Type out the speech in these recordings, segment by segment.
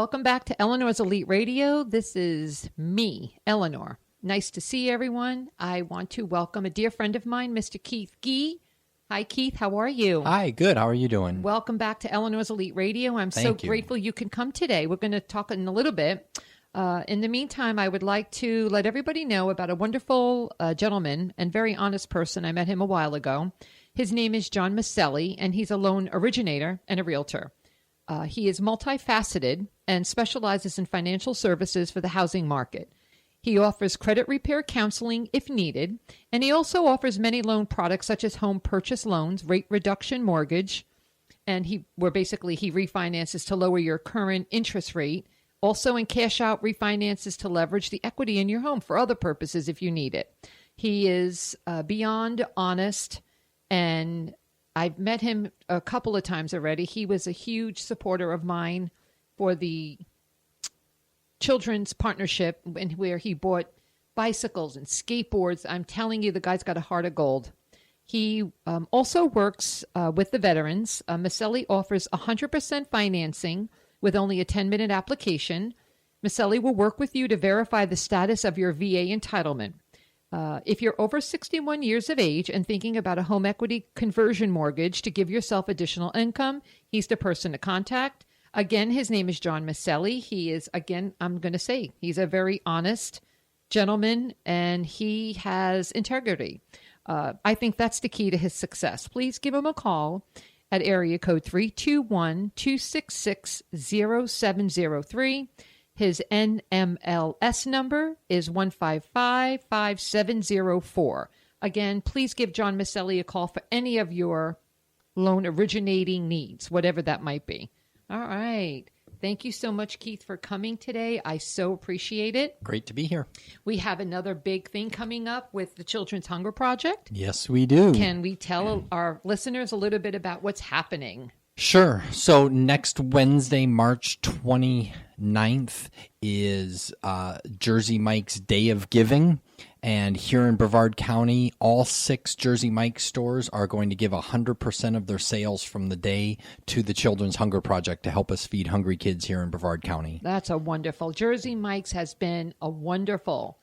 welcome back to Eleanor's Elite Radio. This is me, Eleanor. Nice to see everyone. I want to welcome a dear friend of mine, Mr. Keith Gee. Hi, Keith. How are you? Hi, good. How are you doing? Welcome back to Eleanor's Elite Radio. I'm so grateful you can come today. We're going to talk in a little bit. In the meantime, I would like to let everybody know about a wonderful gentleman and very honest person. I met him a while ago. His name is John Maselli, and he's a loan originator and a realtor. He is multifaceted and specializes in financial services for the housing market. He offers credit repair counseling if needed, and he also offers many loan products such as home purchase loans, rate reduction mortgage, and he refinances to lower your current interest rate. Also in cash out refinances to leverage the equity in your home for other purposes if you need it. He is beyond honest, and I've met him a couple of times already. He was a huge supporter of mine for the children's partnership where he bought bicycles and skateboards. I'm telling you, the guy's got a heart of gold. He also works with the veterans. Maselli offers 100% financing with only a 10-minute application. Maselli will work with you to verify the status of your VA entitlement. If you're over 61 years of age and thinking about a home equity conversion mortgage to give yourself additional income, he's the person to contact. Again, his name is John Maselli. He is, again, I'm going to say, he's a very honest gentleman, and he has integrity. I think that's the key to his success. Please give him a call at area code 321-266-0703. His NMLS number is 1555704. Again, please give John Maselli a call for any of your loan originating needs, whatever that might be. All right. Thank you so much, Keith, for coming today. I so appreciate it. Great to be here. We have another big thing coming up with the Children's Hunger Project. Yes, we do. Can we tell our listeners a little bit about what's happening? Sure. So next Wednesday, March 29th, is Jersey Mike's Day of Giving. And here in Brevard County, all 6 Jersey Mike stores are going to give 100% of their sales from the day to the Children's Hunger Project to help us feed hungry kids here in Brevard County. That's a wonderful. Jersey Mike's has been a wonderful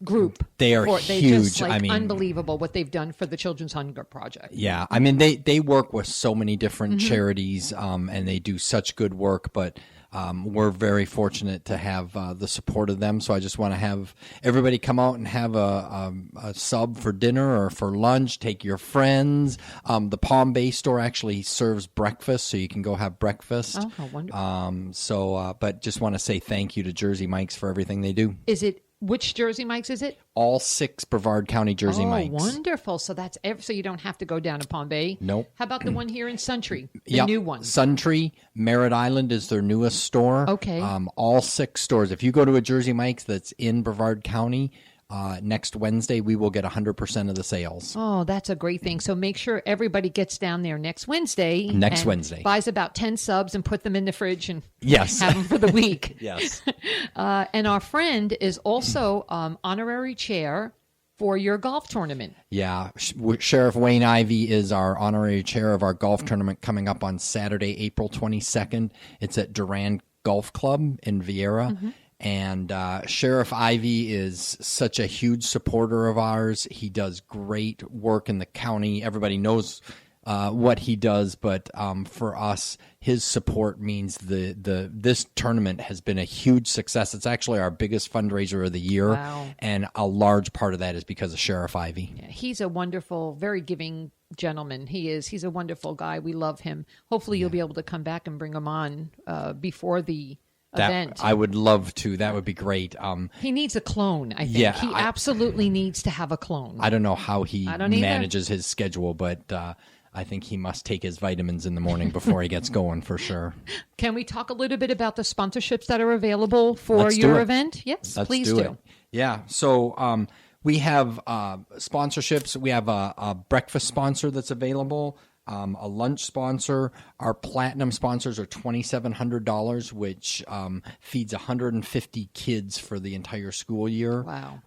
group. They are huge. Just, unbelievable what they've done for the Children's Hunger Project. Yeah. I mean, they work with so many different charities, and they do such good work, but we're very fortunate to have the support of them. So I just want to have everybody come out and have a sub for dinner or for lunch. Take your friends. The Palm Bay store actually serves breakfast, so you can go have breakfast. Oh, how wonderful. But just want to say thank you to Jersey Mike's for everything they do. Which Jersey Mike's is it? All 6 Brevard County Jersey Mike's. Oh, wonderful. So so you don't have to go down to Palm Bay? Nope. How about the one here in Suntree? The new one? Suntree. Merritt Island is their newest store. Okay. All 6 stores. If you go to a Jersey Mike's that's in Brevard County, next Wednesday, we will get 100% of the sales. Oh, that's a great thing. So make sure everybody gets down there next Wednesday. Buys about 10 subs and put them in the fridge and have them for the week. Yes. And our friend is also honorary chair for your golf tournament. Yeah. Sheriff Wayne Ivey is our honorary chair of our golf tournament coming up on Saturday, April 22nd. It's at Durand Golf Club in Vieira. Mm-hmm. And Sheriff Ivey is such a huge supporter of ours. He does great work in the county. Everybody knows what he does, but for us, his support means this tournament has been a huge success. It's actually our biggest fundraiser of the year, and a large part of that is because of Sheriff Ivey. Yeah, he's a wonderful, very giving gentleman. He's a wonderful guy. We love him. Hopefully, you'll be able to come back and bring him on before the event. I would love to. That would be great. He needs a clone, I think. Yeah, he absolutely needs to have a clone. I don't know how he manages his schedule, but I think he must take his vitamins in the morning before he gets going for sure. Can we talk a little bit about the sponsorships that are available for your event? Yes, please do. Yeah. So we have sponsorships. We have a breakfast sponsor that's available. A lunch sponsor. Our platinum sponsors are $2,700, which feeds 150 kids for the entire school year. Wow.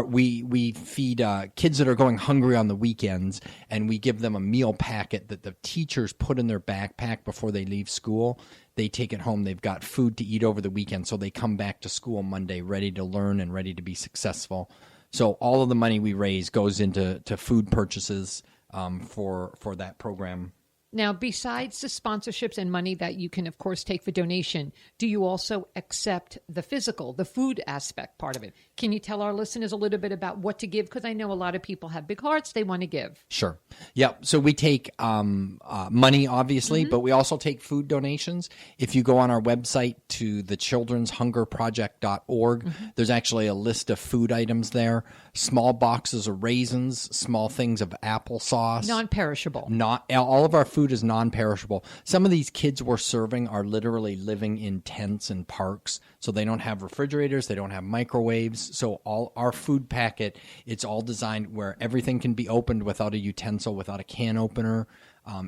We feed kids that are going hungry on the weekends, and we give them a meal packet that the teachers put in their backpack before they leave school. they take it home. They've got food to eat over the weekend, so they come back to school Monday ready to learn and ready to be successful. So all of the money we raise goes into food purchases for that program. Now, besides the sponsorships and money that you can, of course, take for donation, do you also accept the physical, the food aspect part of it? Can you tell our listeners a little bit about what to give? Because I know a lot of people have big hearts. They want to give. Sure. Yeah. So we take money, obviously, but we also take food donations. If you go on our website to the children'shungerproject.org, there's actually a list of food items there. Small boxes of raisins, small things of applesauce. Non-perishable. All of our food is non-perishable. Some of these kids we're serving are literally living in tents and parks, so they don't have refrigerators, they don't have microwaves. So all our food packet, it's all designed where everything can be opened without a utensil, without a can opener.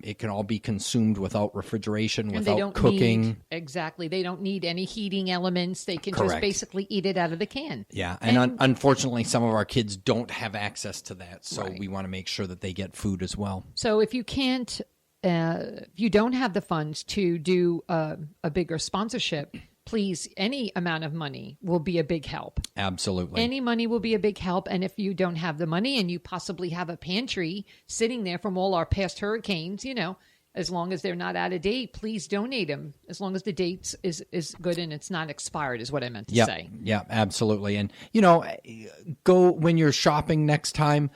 It can all be consumed without refrigeration, without cooking. Exactly. They don't need any heating elements. They can just basically eat it out of the can. Yeah. And unfortunately, some of our kids don't have access to that. So we want to make sure that they get food as well. So if you can't, if you don't have the funds to do a bigger sponsorship, please, any amount of money will be a big help. Absolutely. Any money will be a big help. And if you don't have the money and you possibly have a pantry sitting there from all our past hurricanes, as long as they're not out of date, please donate them. As long as the date is good and it's not expired is what I meant to say. Yeah, absolutely. And, go when you're shopping next time,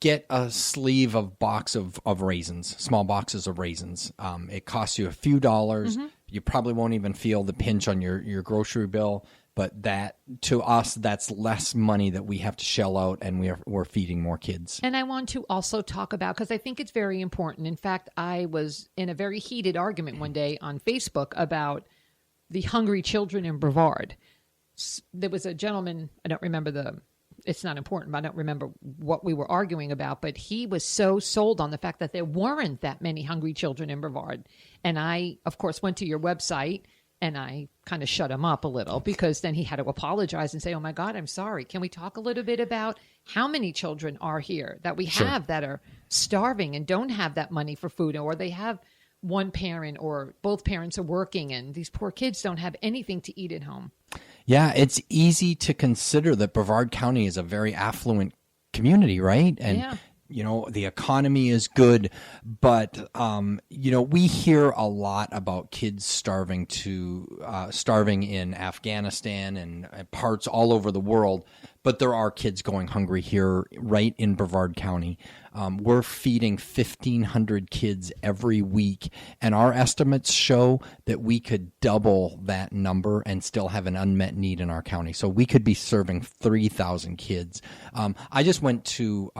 get a sleeve of box of raisins, small boxes of raisins. It costs you a few dollars. You probably won't even feel the pinch on your grocery bill, but that to us, that's less money that we have to shell out, and we're feeding more kids. And I want to also talk about, because I think it's very important. In fact, I was in a very heated argument one day on Facebook about the hungry children in Brevard. There was a gentleman, I don't remember it's not important, but I don't remember what we were arguing about, but he was so sold on the fact that there weren't that many hungry children in Brevard. And I, of course, went to your website and I kind of shut him up a little, because then he had to apologize and say, oh my God, I'm sorry. Can we talk a little bit about how many children are here that we have that are starving and don't have that money for food, or they have one parent or both parents are working and these poor kids don't have anything to eat at home? Yeah, it's easy to consider that Brevard County is a very affluent community, right? And, the economy is good, but, we hear a lot about kids starving in Afghanistan and parts all over the world, but there are kids going hungry here right in Brevard County. We're feeding 1,500 kids every week, and our estimates show that we could double that number and still have an unmet need in our county. So we could be serving 3,000 kids. I just went to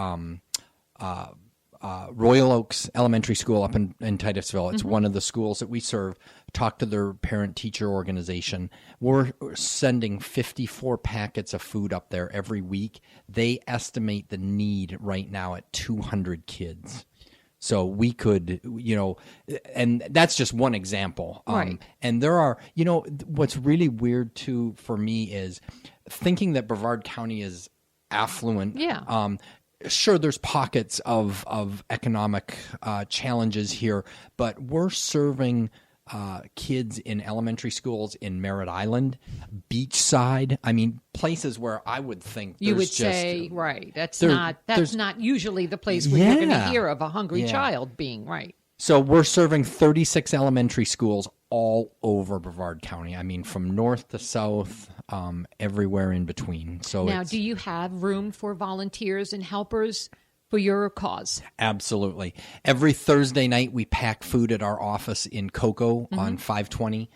Royal Oaks Elementary School up in Titusville. It's one of the schools that we serve. Talk to their parent-teacher organization. We're sending 54 packets of food up there every week. They estimate the need right now at 200 kids. So we could, and that's just one example. Right. And there are, what's really weird too for me is thinking that Brevard County is affluent. Yeah. Sure, there's pockets of economic challenges here, but we're serving kids in elementary schools in Merritt Island, Beachside. I mean, places where I would think you would say, right. That's not usually the place where you're going to hear of a hungry child being, right. So we're serving 36 elementary schools all over Brevard County. I mean, from north to south, everywhere in between. So now, do you have room for volunteers and helpers for your cause? Absolutely. Every Thursday night, we pack food at our office in Cocoa on 520.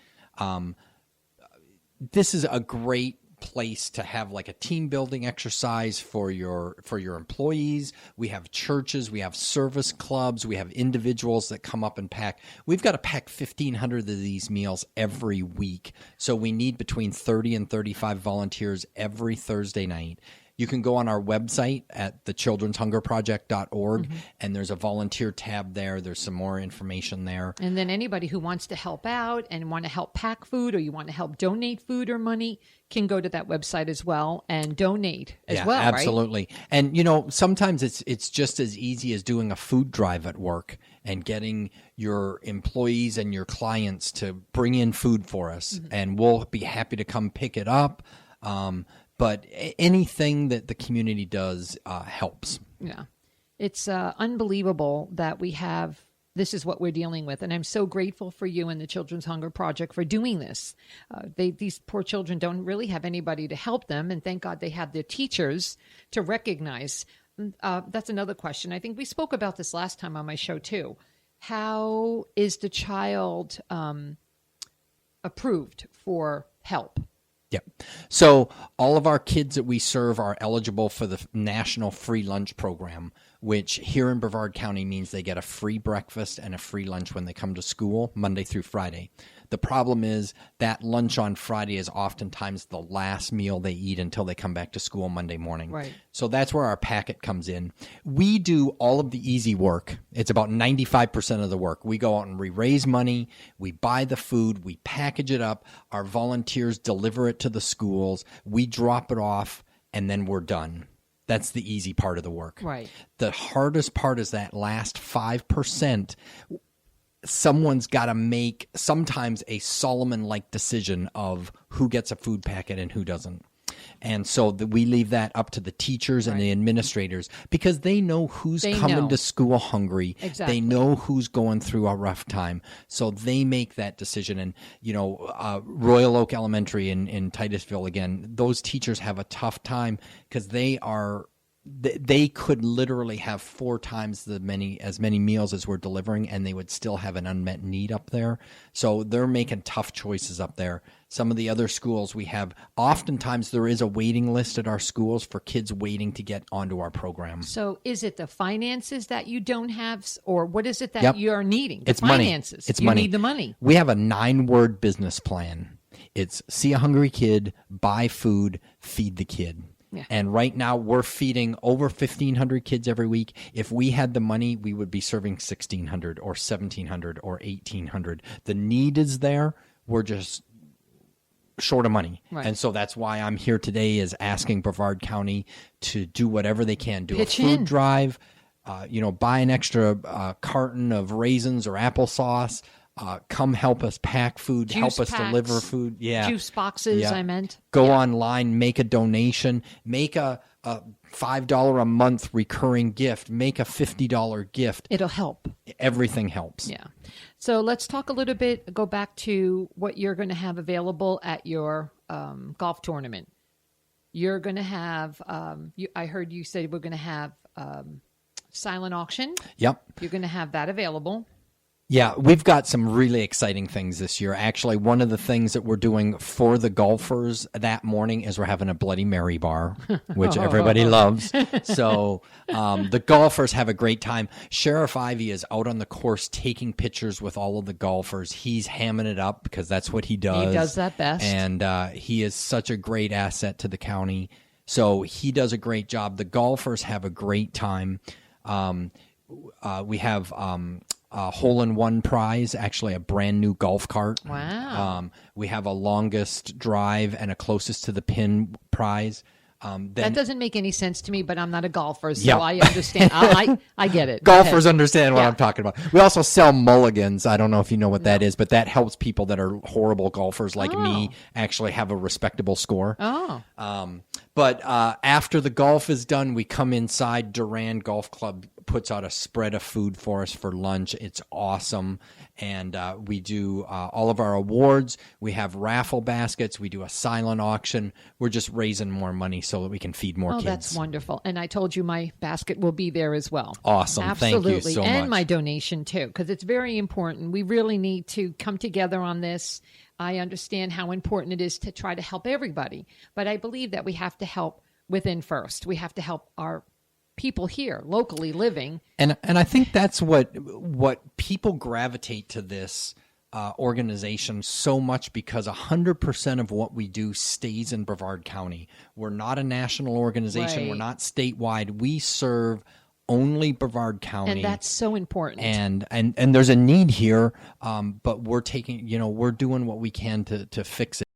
This is a great place to have like a team building exercise for your employees. We have churches, we have service clubs, we have individuals that come up and pack. We've got to pack 1,500 of these meals every week. So we need between 30 and 35 volunteers every Thursday night. you can go on our website at thechildren'shungerproject.org, and there's a volunteer tab there. There's some more information there. And then anybody who wants to help out and want to help pack food, or you want to help donate food or money, can go to that website as well and donate as well, absolutely. Right? And, sometimes it's just as easy as doing a food drive at work and getting your employees and your clients to bring in food for us, and we'll be happy to come pick it up. But anything that the community does helps. Yeah. It's unbelievable that we have, this is what we're dealing with. And I'm so grateful for you and the Children's Hunger Project for doing this. These poor children don't really have anybody to help them. And thank God they have their teachers to recognize. That's another question. I think we spoke about this last time on my show too. How is the child approved for help? Yep. So all of our kids that we serve are eligible for the National Free Lunch Program, which here in Brevard County means they get a free breakfast and a free lunch when they come to school, Monday through Friday. The problem is that lunch on Friday is oftentimes the last meal they eat until they come back to school Monday morning. Right. So that's where our packet comes in. We do all of the easy work. It's about 95% of the work. We go out and we raise money, we buy the food, we package it up, our volunteers deliver it to the schools, we drop it off, and then we're done. That's the easy part of the work. Right. The hardest part is that last 5%. Someone's got to make sometimes a Solomon-like decision of who gets a food packet and who doesn't. And so we leave that up to the teachers and the administrators, because they know who's coming to school hungry. Exactly. They know who's going through a rough time. So they make that decision. And, Royal Oak Elementary in Titusville, again, those teachers have a tough time because they could literally have 4 times as many meals as we're delivering, and they would still have an unmet need up there. So they're making tough choices up there. Some of the other schools we have, oftentimes there is a waiting list at our schools for kids waiting to get onto our program. So is it the finances that you don't have, or what is it that you're needing? It's finances. Money. It's you money. Need the money. We have a 9-word business plan. It's see a hungry kid, buy food, feed the kid. Yeah. And right now we're feeding over 1,500 kids every week. If we had the money, we would be serving 1,600 or 1,700 or 1,800. The need is there. We're just short of money. Right. And so that's why I'm here today, is asking Brevard County to do whatever they can. Do Pitch a food in. drive, buy an extra carton of raisins or applesauce. Come help us pack food, help us deliver food. Yeah. Juice boxes, I meant. Go online, make a donation, make a $5 a month recurring gift, make a $50 gift. It'll help. Everything helps. Yeah. So let's talk a little bit, go back to what you're going to have available at your golf tournament. You're going to have, I heard you say we're going to have silent auction. Yep. You're going to have that available. Yeah, we've got some really exciting things this year. Actually, one of the things that we're doing for the golfers that morning is we're having a Bloody Mary bar, which everybody loves. So the golfers have a great time. Sheriff Ivy is out on the course taking pictures with all of the golfers. He's hamming it up because that's what he does. He does that best. And he is such a great asset to the county. So he does a great job. The golfers have a great time. We have... a hole-in-one prize, actually a brand-new golf cart. Wow. We have a longest drive and a closest to the pin prize. That doesn't make any sense to me, but I'm not a golfer, so I understand. I get it. Golfers understand what I'm talking about. We also sell mulligans. I don't know if you know what that is, but that helps people that are horrible golfers like me actually have a respectable score. But after the golf is done, we come inside. Durand Golf Club puts out a spread of food for us for lunch. It's awesome. And we do all of our awards. We have raffle baskets. We do a silent auction. We're just raising more money so that we can feed more kids. That's wonderful. And I told you my basket will be there as well. Awesome. Absolutely. Thank you so much. And my donation too, because it's very important. We really need to come together on this. I understand how important it is to try to help everybody, but I believe that we have to help within first. We have to help our people here locally living. And I think that's what people gravitate to this organization so much because 100% of what we do stays in Brevard County. We're not a national organization. Right. We're not statewide. We serve only Brevard County. And that's so important. And there's a need here, but we're taking, we're doing what we can to fix it.